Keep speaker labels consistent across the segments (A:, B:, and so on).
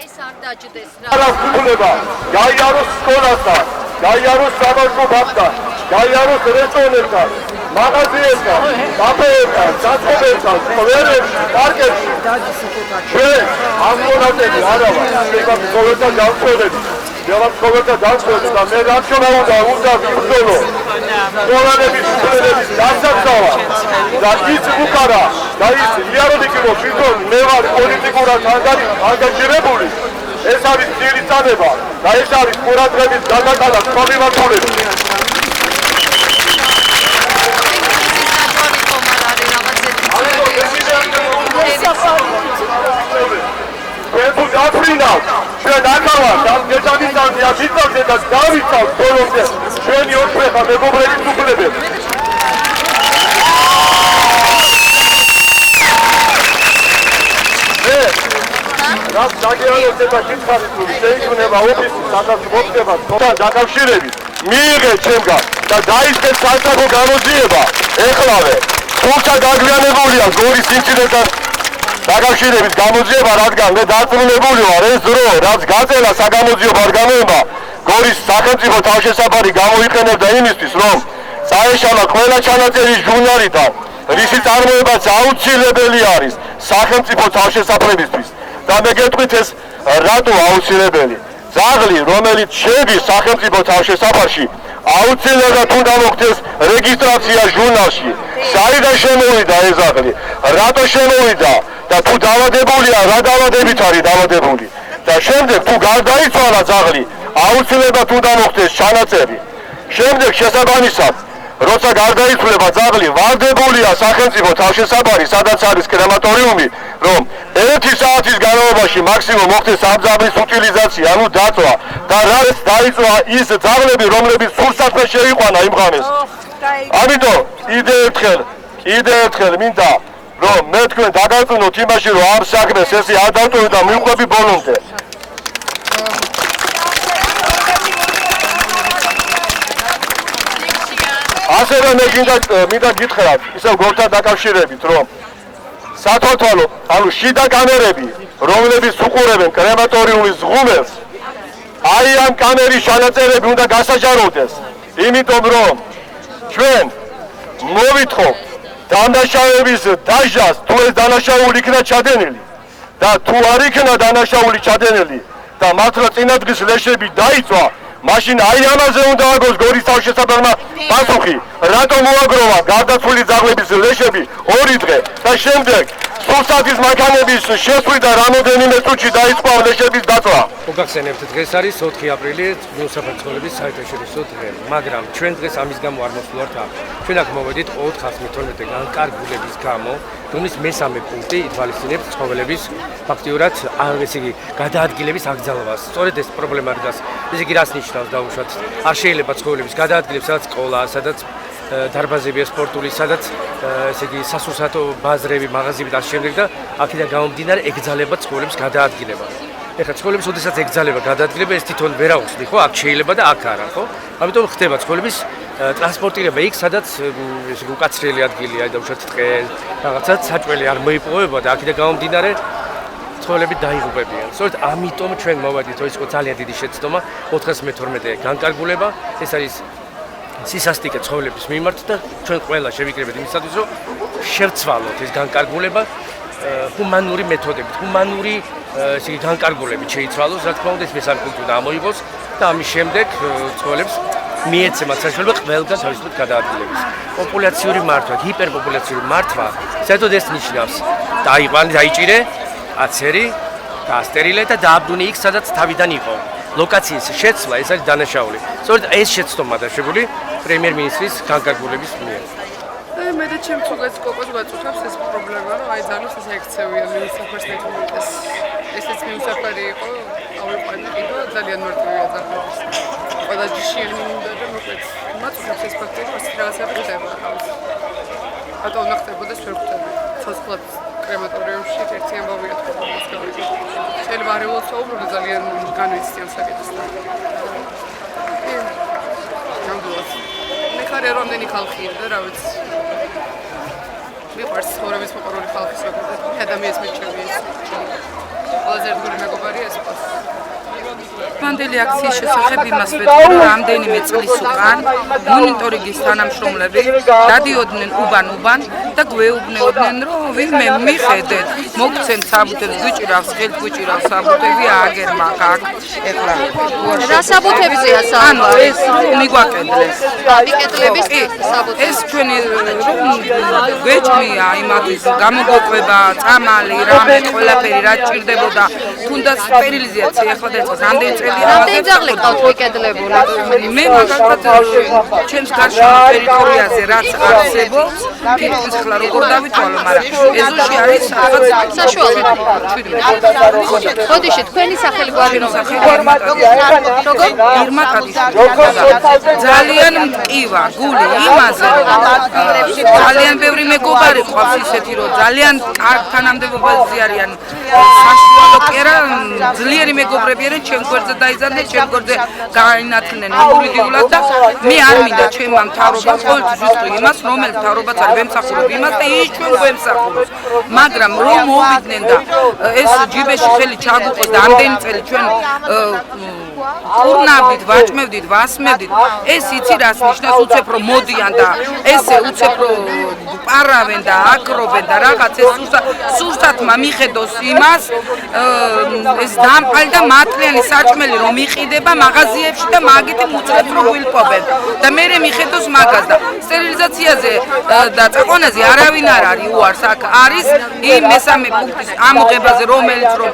A: ეს არ დაჯდეს რა.
B: არაფულება, გაიაროს სკოლასთან, გაიაროს საბავშვო ბაღთან, გაიაროს რესტორნებთან, მაღაზიებთან, კაფეებთან, საწყობებთან, სკოლებში, პარკებში. ჩვენ ამ მონაწილე არა ვარ, შეიძლება სკოლათა გავწოდები. სკოლათა გავწოდები და მე რაც უნდა ვიბრძოლო. სკოლანების უფლებების დასაცავად და ის უკარა და ის იაროდიკო თვითონ მე ვარ პოლიტიკურად ანგაჟირებული. ეს არის ძირითადება და ეს არის ყურადღების გადატანა კომიმართულებით. ჩვენ ახალად ამ დედამიწაზე აღიწყავთ და დავიცავთ ბოლომდე ჩვენი ორფეხა მეგობრების უფლებებს. რაც დაგეალოთ და გითხარით რომ შეიქმნება ოფისი სადაც მოხდება თორთან დაკავშირებით მიიღეთ ჩემგან და დაიწყეთ სასწავლო გამოძიება ეხლავე თუმცა გაგვიანებულია გორის ინციდენტთან დაკავშირებით გამოძიება რადგან მე დარწმუნებული ვარ ეს დრო რაც გაწელა საგამოძიო პარგამენტმა გორის სახელმწიფო თავშესაფარი გამოიყენებდა იმისთვის რომ წაეშალა ყველა ჩანაწერი ჟურნალიდან რისი წარმოებაც აუცილებელი არის სახელმწიფო თავშესაფრებისთვის და მე გეტყვით ეს რატო აუცილებელი ძაღლი რომელიც შედის სახელმწიფო თავშესაფარში აუცილებლად უნდა მოხდეს რეგისტრაცია ჟურნალში საიდან შემოვიდა ეს ძაღლი რატო შემოვიდა და თუ დავადებულია რა დავადებით არის დავადებული და შემდეგ თუ გარდაიცვალა ძაღლი აუცილებლად უნდა მოხდეს ჩანაწერი შემდეგ შესაბამისად როცა გარდაიცვალა ძაღლი ვარდებულია სახელმწიფო თავშესაფარი სადაც არის კრემატორიუმი რომ 1 საათის განმავლობაში მაქსიმუმ მოხდეს ამ ძაღლის утилизация ანუ დაწვა და რაც დაიწვა ის ძაღლები რომლებიც სურსათმე შეიყვანა იმ ღამეს ამიტომ კიდე ერთხელ მინდა რომ მე თქვენ დაგაწუნოთ იმაში რომ ამ საქმეს ესე არ დავტოვოთ და მივყვები ბოლომდე ასევე მე მინდა გითხრათ ისევ გორთან დაკავშირებით რომ სათვალთვალო ანუ შიდა კამერები რომლებიც უყურებენ კრემატორიუმის ღუმელს აი ამ კამერის ჩანაწერები უნდა გასაჯაროვდეს იმიტომ რომ ჩვენ მოვითხოვთ დანაშაულების დაჟას თუ ეს დანაშაული იქნა ჩადენილი და თუ არ იქნა დანაშაული ჩადენილი და მართლა წინადღის ლეშები დაიწვა მაშინ აი ამაზე უნდა აგოს გორის თავშესაფარმა პასუხი რატომ მოაგროვა გარდაცვლილი ძაღლების ლეშები 2 დღე და შემდეგ სურსათის მანქანების შესვლიდა რამოდენიმე წუთში დაიწყო ლეშების დაწვა
C: მოგახსენებთ დღეს არის 4 აპრილი მოსაფრთხოების საერთაშორისო დღე მაგრამ ჩვენ დღეს ამის გამო არ მოსვლართ აქ ჩვენ აქ მოვედით 412 განკარგულების გამო რომლის მესამე პუნქტი ითვალისწინებს ცხოველების ფაქტიურად ესე იგი გადაადგილების აკრძალვას სწორედ ეს პრობლემა არის ესე იგი რას ნიშნავს დაუშვათ არ შეიძლება ცხოველების გადაადგილება სადაც სკოლა სადაც დარბაზებია სპორტული სადაც ესე იგი სასურსათო ბაზრები მაღაზიები და შემდეგ და აქედან გამომდინარე ეკძალება ცხოველების გადაადგილება ეხლა ცხოველების ოდესაც ეკძალება გადაადგილება ეს თვითონ ვერ აუხსნი ხო აქ შეიძლება და აქ არა ხო ამიტომ ხდება ცხოველების ტრანსპორტირება იქ სადაც ესე იგი უკაცრიელი ადგილია დაუშვათ ტყე რაღაცა საჭველი არ მოიპოვება და აქედან გამომდინარე ცხოველები დაიღუპებიან სწორედ ამიტომ ჩვენ მოვედით ის იყო ძალიან დიდი შეცდომა 412 განკარგულება ეს არის სისასტიკე ცხოველების მიმართ და ჩვენ ყველა შევიკრიბეთ იმისათვის რომ შევცვალოთ ეს განკარგულება ჰუმანური მეთოდებით ჰუმანური ესე იგი განკარგულებით შეიცვალოს რა თქმა უნდა ეს მესამე პუნქტი უნდა ამოიღოს და ამის შემდეგ ცხოველებს მიეცემათ საშუალება ყველგან თავისუფლად გადაადგილების პოპულაციური მართვა ჰიპერპოპულაციური მართვა საერთოდ ეს ნიშნავს დაიჭირე აცერი გაასტერილე და დააბრუნე იქ სადაც თავიდან იყო ლოკაციის შეცვლა ეს არის დანაშაული სწორედ ეს შეცდომა დაშვებული პრემიერ-მინისტრის განკარგულების მიერ
D: მე და ჩემ თუგაც კოკოს გაწუხებს ეს პრობლემა რომ აი ძალოს ეს ექცევია მინისტრს ნეტმიტეს ესეც მინისტრი იყო ავიყვანი კიდო ძალიან მარტივია ძალოს ყველა ჯიშიანი მინდა და მოკლედ მაწუხებს ეს ფაქტი რომ ეს რაღაცა ხდება რატო უნდა ხდებოდეს ვერ ხვდები ცოცხლად კრემატორიუმში ერთი ამბავია თქოს გავიგე. შეიძლება არ ევოლუციონური ძალიან განვიცდიან საკითხს და ნამდვილად მე ხარ რამდენი ხალხი და რა ვიცი მიყვარს ცხოვრების მოყარული ხალხის როგორ ადამიანის მეჩვევი ეს ყველაზე ერთგული მეგობარია ეს მანდელი აქციის შესახებ იმას ვეთქვი, რომ რამდენიმე წლის უკან მონიტორინგის თანამშრომლები დადიოდნენ უბან და გვეუბნებოდნენ, რომ ვინმე მიხედეთ, მოგცემ საბუთებს, გვიჭირავს, ხელთ გვიჭირავს საბუთები, ააგერ მაგ აქ. ეხლა
A: რა საბუთებზეა საუბარი?
D: ანუ ეს მიგვაკეთდეს.
A: მიკეთლების საბუთები.
D: ეს ჩვენი გვეჭმია იმათვის გამოგოყვება, წამალი, რამე, ყველაფერი რა ჭირდებოდა, თუნდაც სტერილიზაცია ახლა დაიწყეს რამდენი წელია
A: რამდენი ძაღლი ყავთ მიკეთლებული?
D: მე მაგალითად ჩემს გარშემო ტერიტორიაზე რაც არსებობს თითქმის ახლა როგორ დავითვალო, მაგრამ ეზოში არის რაღაც
A: საშუალო. ხოდიში თქვენი სახელგვარი
D: ძალიან მტკივა გული იმაზე ძალიან ბევრი მეგობარი ყავს ისეთი რომ ძალიან კარგ თანამდებობაზე არიან საშუალო კი არა ძლიერი მეგობრები არიან ჩემ გვერდზე დაიზარდნენ ჩემ გვერდზე გაინათლნენ იურიდიულად და მე არ მინდა ჩემმა მთავრობამ ყოველთვის ვიტყვი იმას რომელ მთავრობაც არ ვემსახურებ იმას და ის ჩვენ გვემსახურებს მაგრამ რომ მოვიდნენ და ეს ჯიბეში ხელი ჩაგუყოს და ამდენი წელი ჩვენ ურნავდით, ვაჭმევდით, ვასმევდით. ეს იცი რას ნიშნავს უცებრო მოდიან და ესე უცებრო პარავენ და აკრობენ და რაღაც ეს სურსათმა მიხედოს იმას ეს დამყალი და მატლიანი საჭმელი რომ იყიდება მაღაზიებში და მაგით უცებრო რო გვილპობენ და მე მიხედოს მაგას და სტერილიზაციაზე და წაყვანაზე არავინ არ არის უარს აქ არის იმ მესამე პუნქტის ამოღებაზე რომელიც რომ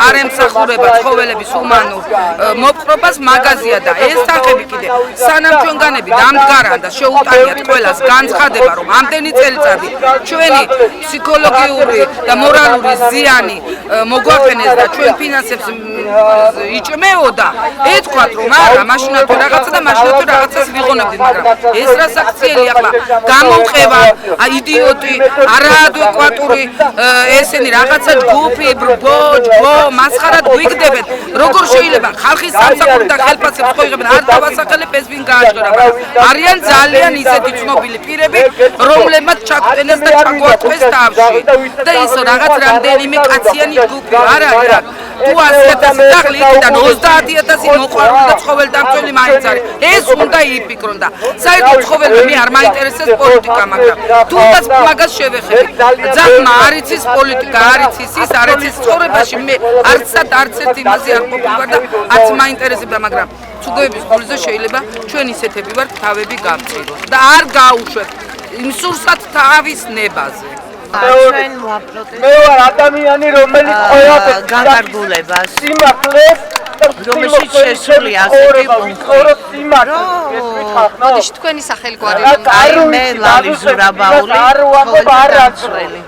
D: არ ემსახურება ცხოველების უმანურ მოპყრობას მაგაზია და ეს სახები კიდე სანამ ჩვენგანები დამდგარან და შეუტანიათ ყველას განცხადება რომ ამდენი წელიწადი ჩვენი ფსიქოლოგიური და მორალური ზიანი მოგვაყენეს და ჩვენ ფინანსებს იჭმეოდა ეთქვათ რომ არა მაშინათო რაღაცა და მაშინათო რაღაცას ვიღონებდით მაგრამ ეს რა საქციელი ახლა გამოვყევა იდიოტი არაადეკვატური ესენი რაღაცა ჯგუფი ბო მასხარად გვიგდებენ როგორ შეიძლება ხალხის სამსახური და ხელფასებს ხოიღებენ არ დავასახელებ ეს ვინ გააჭრა არიან ძალიან ისეთი ცნობილი პირები რომლებმაც ჩაგვტენეს და ჩაგვატყვეს თავში და ისო რაღაც რამდენიმე კაციანი ჯგუფი არ არის თუ 100,000 ძაღლი იქიდან 30,000 მოყვარული და ცხოველდამცველი მაინც არის ეს უნდა იფიქრონ და საერთოდ ცხოველები მე არ მაინტერესებს პოლიტიკა მაგრამ თუნდაც მაგას შევეხები ძაღლმა არ იცის პოლიტიკა არ იცის ის არ იცის ცხოვრებაში მე არც ერთ იმაზე არ ყოფილვარ და არც მაინტერესებდა მაგრამ ცუგოების გულზე შეიძლება ჩვენ ისეთები ვართ თავები გავწიროთ და არ გაუშვებთ იმ სურსათ თავის ნებაზე
E: ჩვენ ვაპროტესტებთ
B: მე ვარ ადამიანი რომელიც ყველაფერს
E: განკარგულებას
B: სიმართლეს
E: რომელშიც შესული ასეთი პუნქტი
A: ხოდიში თქვენი სახელგვარი
E: აი მე ლავი ზურაბაული ყოველდღიურობელი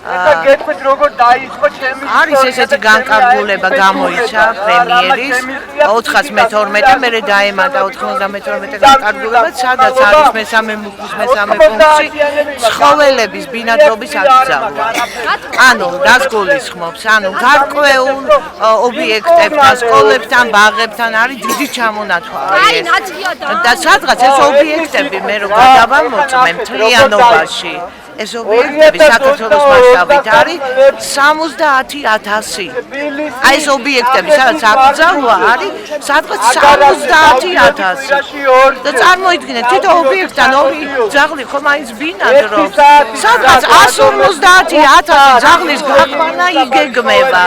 B: და გეტყვით როგორ დაიწყო ჩემი
E: არის ესეთი განკარგულება გამოიცა პრემიერის 412 მერე დაემატა 92 განკარგულება სადაც არის მესამე პუნქტი ცხოველების ბინადრობის აკრძალვა ანუ რას გულისხმობს ანუ გარკვეულ ობიექტებთან სკოლებთან ბაღებთან არის დიდი ჩამონათვალე და სადღაც ეს ობიექტები მე რო გადავამოწმე მთლიანობაში ეს ობიექტები საქართველოს მასშტაბით არის 70,000 აი ეს ობიექტები სადაც აკრძალვა არის სადღაც 70,000 და წარმოიდგინეთ თითო ობიექტთან ორი ძაღლი ხომ აიც ბინადრობს სადღაც 150,000 ძაღლის გაყვანა იგეგმება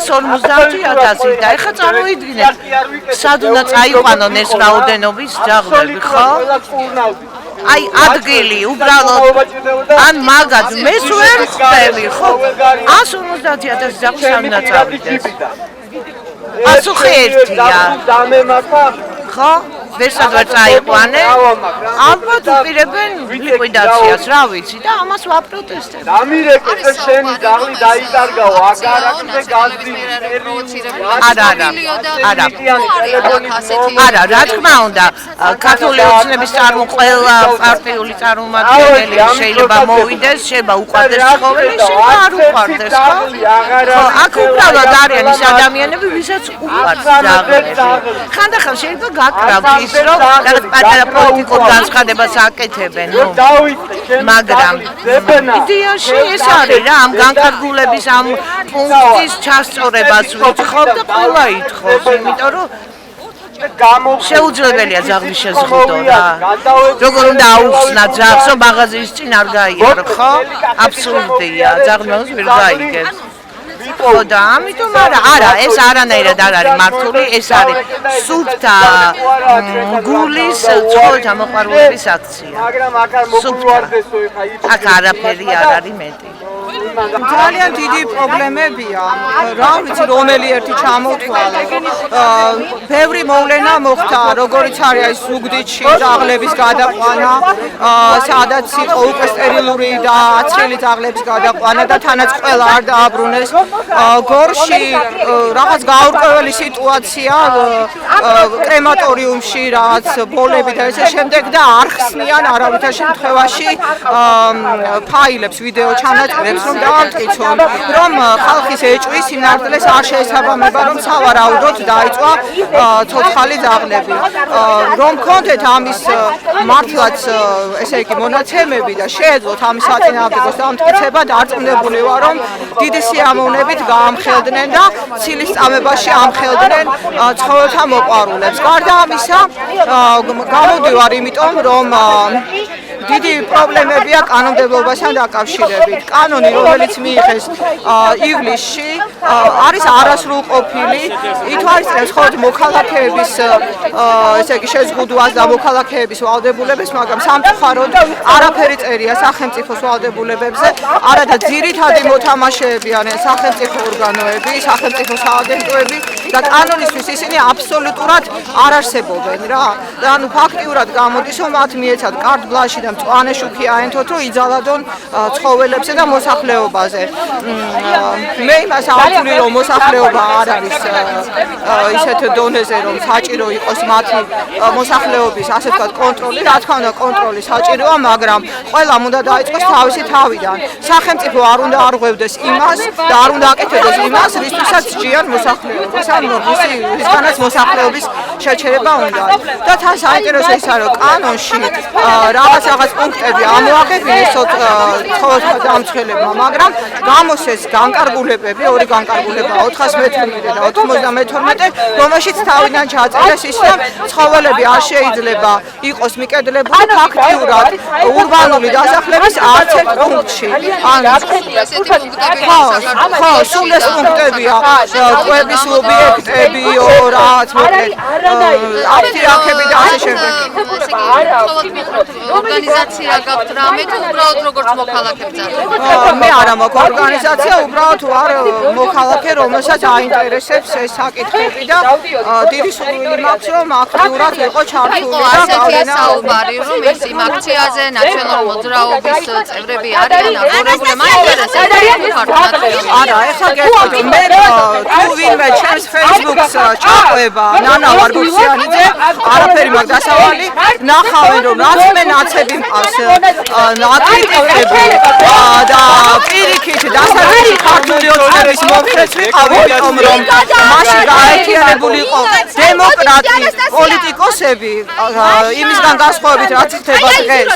E: 150,000 და ეხლა წარმოიდგინეთ სად უნდა წაიყვანონ ეს რაოდენობის ძაღლები ხო აი ადგილი უბრალოდ ან მაგად მეს ვერ ხვდები ხო 150,000 ძაღლს არ უნდა წავიდეს პასუხი ერთია ხო ვერსად ვერ წაიყვანე. ალბათ უპირებენ ლიკვიდაციას, რა ვიცი და ამას ვაპროტესტებ.
B: დამირეკეთ შენი ძაღლი დაიკარგაო, აგარაკზე გაზდი.
E: არა, რა თქმა უნდა, ქართული ოცნების ყველა პარტიული წარმომადგენელი შეიძლება მოვიდეს, შეიძლება უყვარდეს ცხოველი, შეიძლება არ უყვარდეს, ხო? აქ უბრალოდ არიან ის ადამიანები, ვისაც უყვარს ძაღლები. ხანდახან შეიძლება გაკრავთ ის, რომ რაღაც პატარა პოლიტიკურ განცხადებას აკეთებენ, მაგრამ იდეაში ეს არის რა, ამ განკარგულების ამ პუნქტის ჩასწორებას ვიტხოვ და ყველა ითხოვს, იმიტომ რომ შეუძლებელია ძაღლი შეზღუდო რა. როგორ უნდა აუხსნა ძაღლს, რომ მაღაზიის წინ არ გაიარო, ხო? აბსურდია, ძაღლი მაგას ვერ გაიგებს. ხო და ამიტომ არა, ეს არანაირად არ არის მართული, ეს არის სუფთა გულის ცხოველთა მოყვარულების აქცია. აქ არაფერი არ არის მეტი.
F: ძალიან დიდი პრობლემებია, რა ვიცი, რომელი ერთი ჩამოთვალე. ბევრი მოვლენა მოხდა, როგორიც არის აი ზუგდიდში ძაღლების გადაყვანა, სადაც იყო უკვე სტერილური და აცრილი ძაღლების გადაყვანა და თანაც ყველა არ დააბრუნეს. გორში რაღაც გაურკვეველი სიტუაცია კრემატორიუმში, რაც ბოლები და ესე შემდეგ და არ ხსნიან არავითარ შემთხვევაში ფაილებს, ვიდეო ჩანაწერებს, რომ დაამტკიცონ, რომ ხალხის ეჭვის სინამდვილეს არ შეესაბამება, რომ სავარაუდოდ დაიწყო ცოცხალი ძაღლები. რომ გქონდეთ ამის მართლაც ესე იგი მონაცემები და შეეძლოთ ამის საწინააღმდეგოს დამტკიცება, დარწმუნებული ვარ, რომ დიდი სიამოვნებით გაამხელდნენ და ცილის წამებაში ამხელდნენ ცხოველთა მოყვარულებს. გარდა ამისა, გამოდივარ იმიტომ, რომ დიდი პრობლემებია კანონმდებლობასთან დაკავშირებით. კანონი, რომელიც მიიღეს ივლისში, არის არასრულყოფილი, ითვალისწინებს მხოლოდ მოქალაქეების ესე იგი შეზღუდვას და მოქალაქეების ვალდებულებას, მაგრამ სამწუხაროდ არაფერი წერია სახელმწიფოს ვალდებულებებზე, არადა ძირითადი მოთამაშეები არიან სახელმწიფო ორგანოები, სახელმწიფო სააგენტოები და კანონისთვის ისინი აბსოლუტურად არ არსებობენ რა. და ანუ ფაქტიურად გამოდის, რომ მათ მიეცათ კარდ ბლანში და მწვანე შუქი აენთოთ, რომ იძალადონ ცხოველებსა და მოსახლეობაზე. მე იმას ავთვლი, რომ მოსახლეობა არ არის ისეთ დონეზე, რომ საჭირო იყოს მათი მოსახლეობის, ასე ვთქვათ, კონტროლი. რა თქმა უნდა, კონტროლი საჭიროა, მაგრამ ყველამ უნდა დაიწყოს თავისი თავიდან. სახელმწიფო არ უნდა არღვევდეს იმას და არ უნდა აკეთებდეს იმას, რისთვისაც ჯიან მოსახლეობას. ანუ ისგანაც მოსახლეობის შეჩერება უნდა. და თან საინტერესო ისაა, რომ კანონში რაღაც პუნქტები ამოაღებინეს ცხოველთა დამცველებმა, მაგრამ გამოსეს განკარგულებები, ორი განკარგულება 412 და 92, რომელშიც თავიდან ჩაწერეს ის, რომ ცხოველები არ შეიძლება იყოს მიკედლებული ფაქტიურად ურბანული დასახლების არც ერთ პუნქტში. ხო, სულ ეს პუნქტებია, კვების ობიექტები, რაც მოკლედ აფთიაქები და ასე შემდეგ.
A: ორგანიზაცია გაქვთ რამე თუ უბრალოდ როგორც მოქალაქე ბრძანო?
F: მე არა მაქვს ორგანიზაცია, უბრალოდ ვარ მოქალაქე, რომელსაც აინტერესებს ეს საკითხები და დიდი სურვილი მაქვს, რომ აქტიურად ვიყო ჩართული და
A: ასეთია საუბარი, რომ ის იმ აქციაზე ნაციონალური მოძრაობის წევრები არიან აბორებული, მაინტერესებს
F: არა, ეხლა გეტყვით, მე თუ ვინმე ჩემს Facebook-ს ჩაყვება ნანა ვარგოციანიძე, არაფერი მაქვს დასავალი, ნახავენ, რომ რაც მე ნაცები მყავს აკრიტიკები და პირიქით დასავლეთი ქართული ოცნების მომხრეც ვიყავ, იმიტომ რომ მასში გაერთიანებული იყო დემოკრატი პოლიტიკოსები, იმისგან განსხვავებით რაც ხდება დღეს.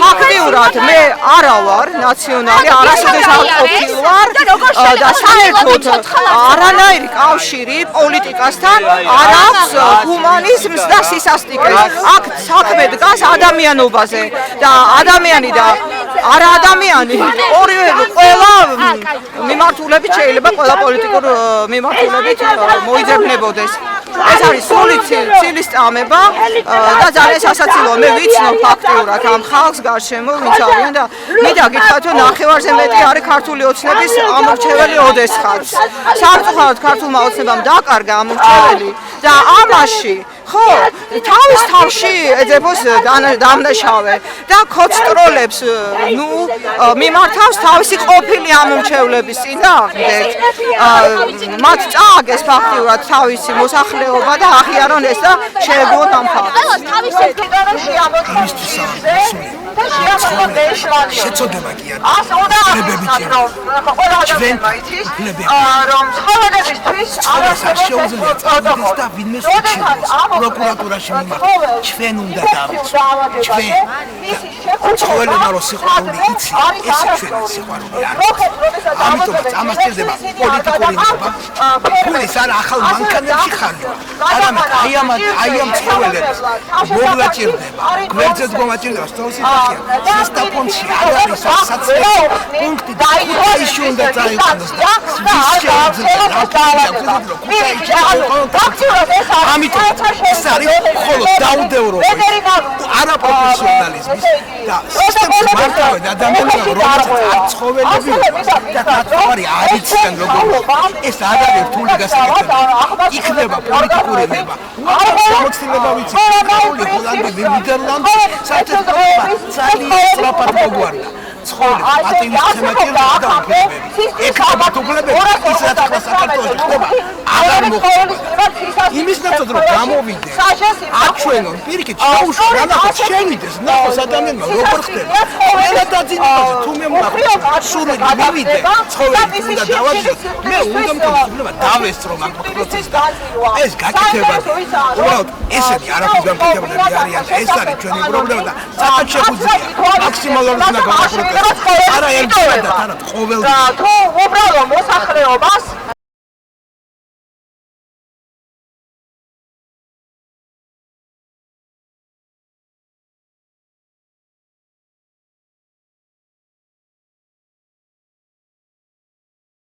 F: ფაქტიურად მე არა ვარ ნაციონალი, არასოდეს არ ყოფილვარ და საერთოდ არანაირი კავშირი პოლიტიკასთან არ აქვს ჰუმანიზმს და სისასტიკეს. აქ საქმე დგას ადამიანობაზე და ადამიანი და არა ადამიანი ორივე ყველა მიმართულებით შეიძლება ყველა პოლიტიკურ მიმართულებით მოიძებნებოდეს. ეს არის სრული ცილის წამება და ძალიან სასაცილოა. მე ვიცნობ ფაქტიურად ამ ხალხს გარშემო ვინც არიან და მინდა გითხრათ, რომ ნახევარზე მეტი არის ქართული ოცნების ამორჩეველი ოდესღაც. სამწუხაროდ ქართულმა ოცნებამ დაკარგა ამორჩეველი და ამაში ხო, თავის თავში ეძებოს დამნაშავე და ქოც-ტროლებს მიმართავს თავისი ყოფილი ამომრჩევლების წინააღმდეგ. მათ წააგეს ფაქტიურად თავისი მოსახლეობა და აღიარონ ეს და შეეგვოთ ამ
G: შეწოდება კი არა. ხლებები ჩვენ რომ ცხოვრებისთვის არ შეუძლია წავიდეს და ვინმე შეჩერდეს პროკურატურაში მიმართ. ჩვენ უნდა დავიცვათ. ჩვენ ცხოვრება რო სიყვარული იცი, ეს ჩვენ სიყვარული არ არის. ამიტომ ამას წერდება პოლიტიკური ნება. ფულის არ ახალ მანქანებში ხარჯვა. არამედ აი ამ ცხოვრებას მოგლაჭირდება. გვერდზე გვამაჭირდება სტოლში ხარჯვა. სასტაფონში არ არის საცდელი პუნქტი და ქუთაისში უნდა წაიყვანოს და ამიტომ ეს არის მხოლოდ დაუდევრობა არაპროფესიონალიზმის და სისტემის მართავენ ადამიანებს რომელსაც არ ცხოველები და თავარი არ იციან როგორ ეს არ არის რთული გასაკეთებელი იქნება პოლიტიკური ნება გამოცდილება ვიცი კარული ჰოლანდები ნიდერლანდი საერთოდ ძალიან სწრაფად მოგვარდა ცხოვრება პატივის თემატიკა და უფლებები ეკავა უფლებები ის რაც ახლა საქართველოში ხდება აღარ მოხდება იმის ნაცვლად რომ გამოვიდე აჩვენონ პირიქით შეუშვა რანახოთ შევიდეს ნახოს ადამიანმა როგორ ხდება ყველა დაძინებაზე თუ მე ვნახო სული მივიდე ცხოვრება უნდა დავაძინო მე უნდა მქონდა დავესწრო მაგ პროცესს და ეს გაკეთებადი უბრალოდ ესენი არაფრის გამკეთებლები არიან ეს არის ჩვენი პრობლემა და საერთოდ შეგვიძლია მაქსიმალურად უნდა გავაკეთოთ არა ერთადად არა ყოველდღე
F: თუ უბრალოდ მოსახლეობას